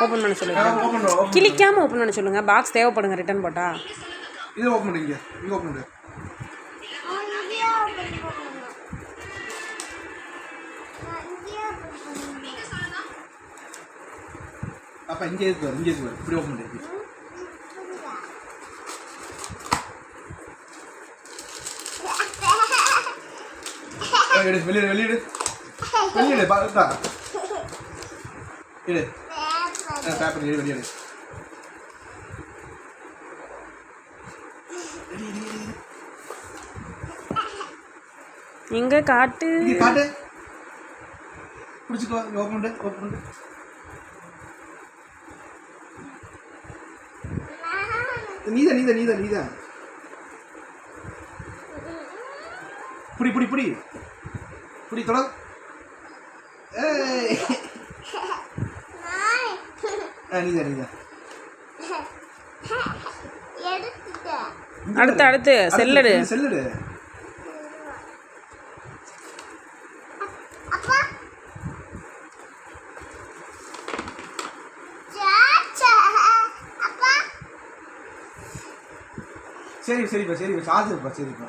Open பண்ண சொல்லுங்கள். கிளிக்காமல் open பண்ண சொல்லுங்கள். பாக்ஸ் தேவைப்படுங்க ரிட்டர்ன் போட்டால். இது ஓப்பன் பண்ணிங்க. இங்கே ஓப்பன் பண்ணு. அப்போ இங்கே இருக்கு, இங்கே இருக்கு, இப்படி ஓப்பன் பண்ணி. வெளியிடு வெளியிடு வெளியிடு பார்த்தா இடு பேப்பர் இடு வெளியிடு. எங்க காட்டு காட்டு பிடிச்சிக்கோ. ஓப்பன் பண்ணு ஓப்பன் பண்ணு. நீதான் நீதான் நீதான் நீதான் புடி புடி புடி புடி தொட. நீதான் நீதான். அடுத்து அடுத்து செல்லடு செல்லடு. சரிப்பா சரிப்பா சரிப்பா சார்ஜ் இருப்பா சரிப்பா.